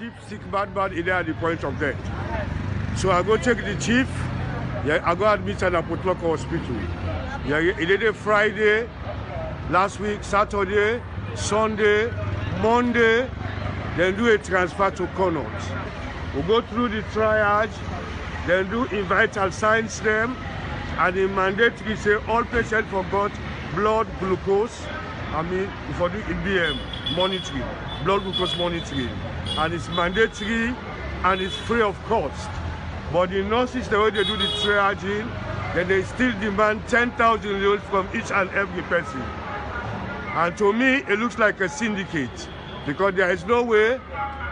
chief sick bad in there at the point of death. So I go check the chief. Yeah, I go admit at Connaught Hospital. Yeah, he did it Friday, last week, Saturday, Sunday, Monday, then do a transfer to Connaught. We go through the triage, then do vital signs them, and the mandatory say all patients forgot blood glucose. I mean, for the BM monitoring, blood glucose monitoring, and it's mandatory and it's free of cost. But the nurses, the way they do the triaging, then they still demand 10,000 euros from each and every person. And to me, it looks like a syndicate, because there is no way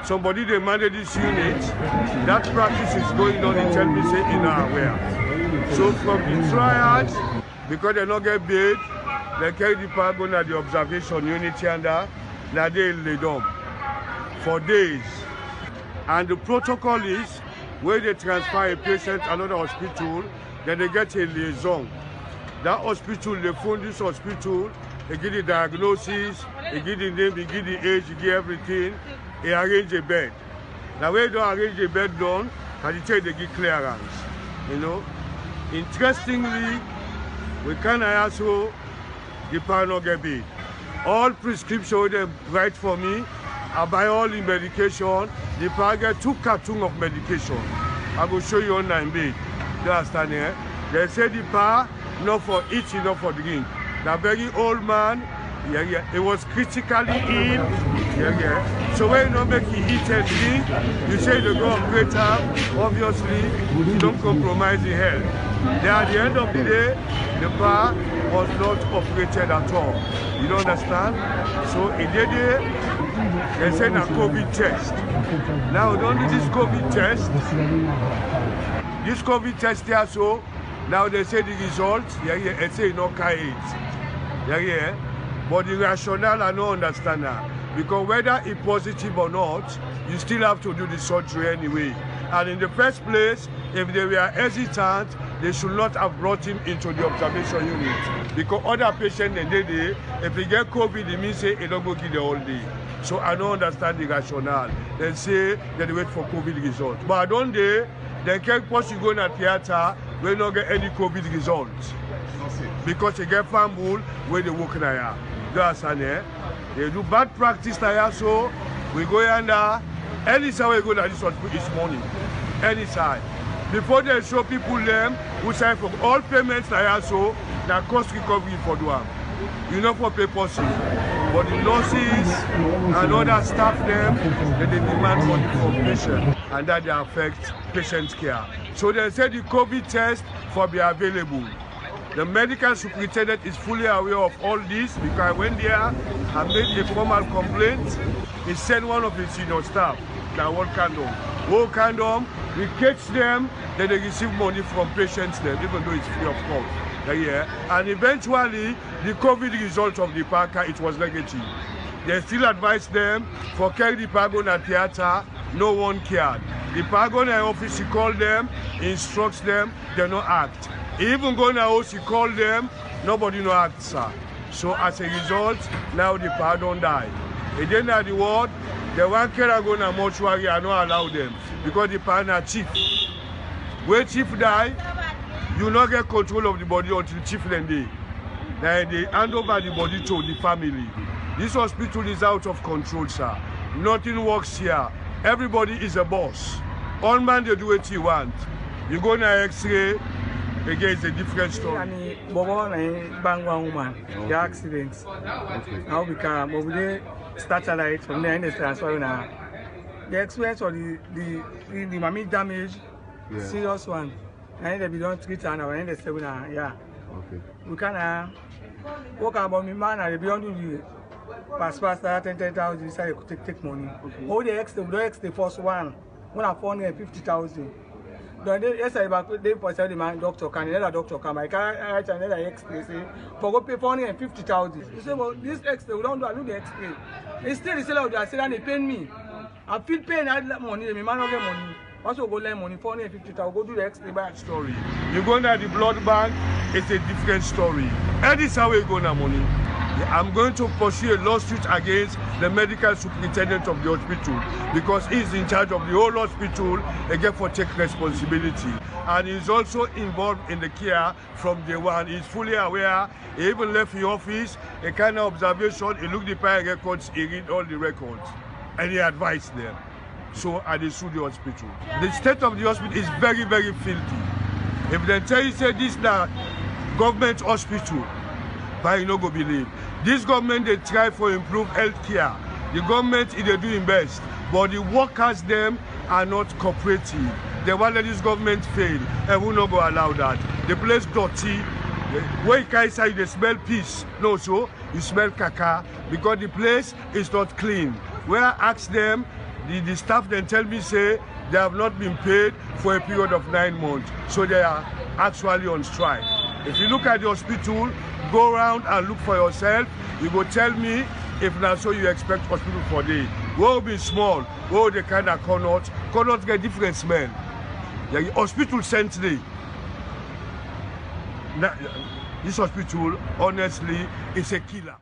somebody demanded this unit. That practice is going on in Chelsea in our aware. So from the triage, because they not get paid, they carry the power going at the observation unit here, now they lay down for days. And the protocol is, where they transfer a patient to another hospital, then they get a liaison. That hospital, they phone this hospital, they give the diagnosis, they give the name, they give the age, they give everything, they arrange a bed. Now when they don't arrange a bed done, and they give clearance. You know? Interestingly, we can also the power not get paid. All prescriptions they write for me, I buy all the medication. The power get 2 cartons of medication. I will show you online bed. You understand here? They say the power not for eating, not for drink. The very old man, he was critically ill. So when you don't make it eat and drink, you say you go operate him, obviously, you don't compromise the health. Then at the end of the day, the power was not operated at all. You don't understand? So in the day, they say a COVID test. Now don't do this COVID test. This COVID test here, so now they say the results, they say no carry it. But the rationale I don't understand that. Because whether it's positive or not, you still have to do the surgery anyway. And in the first place, if they were hesitant, they should not have brought him into the observation unit. Because other patients, if they get COVID, it means they don't go get the whole day. So I don't understand the rationale. They say they wait for COVID results. But I don't they can't once you go in a theater, we don't get any COVID results. Because they get fumble where they work in there. You understand, eh? They do bad practice there, so we go under any side we go to this hospital this morning. Any side. Before they show people them who sign for all payments there, so that cost recovery for them. You know for papers. But the nurses and other staff them, they demand money from patients, and that they affect patient care. So they say the COVID test for be available. The medical superintendent is fully aware of all this because I went there and made a formal complaint. He sent one of his senior staff, that World Condom, we catch them, then they receive money from patients then, even though it's free of cost. And eventually, the COVID result of the Parker, it was negative. They still advise them for carry the Paragona theater, no one cared. The Paragona office, he called them, instructs them, they don't act. Even going to house, he called them, nobody no act, sir. So as a result, now the power don't die. And then at the ward, the one care going to mortuary and not allow them because the power are chief. When chief die, you not get control of the body until chief then they hand over the body to the family. This hospital is out of control, sir. Nothing works here. Everybody is a boss. All man they do what he want. You go na X-ray. Again, it's a different story. The accidents. Now we can, but we start a light from there and they transfer now. The experience of the mammy damage, serious one. And they don't treat and when they say yeah. Okay. We can work about me man and they beyond the pass 10,000 decide to take money. All the extra, the first one, 450,000. Yes, I they the man doctor can another doctor come. I can't write another X-ray. Say, for go pay 450,000. You say, well, this X-ray we don't do. I do the X-ray. It's still the seller of the say they pay me. I feel pain. I get money. My man don't get money. Also go lend money 450,000. Go do the X-ray back. Story. You go into the blood bank. It's a different story. And this how we go now money. I'm going to pursue a lawsuit against the medical superintendent of the hospital because he's in charge of the whole hospital, again for take responsibility. And he's also involved in the care from day one. He's fully aware. He even left the office, a kind of observation, he looked the prior records, he read all the records, and he advised them. So I sued the hospital. The state of the hospital is very, very filthy. If they tell you, say this now, government hospital, but you no go believe. This government, they try for improve health care. The government is doing best, but the workers them are not cooperative. They want let this government fail, and we not go allow that. The place dirty. When you can say they smell piss, no, so you smell caca because the place is not clean. When I ask them, the staff then tell me say they have not been paid for a period of 9 months, so they are actually on strike. If you look at the hospital, go around and look for yourself. You go tell me if not so you expect hospital for day. Will be small, will the kind of Connaught. Connaught get different smell. The hospital centrally. This hospital, honestly, is a killer.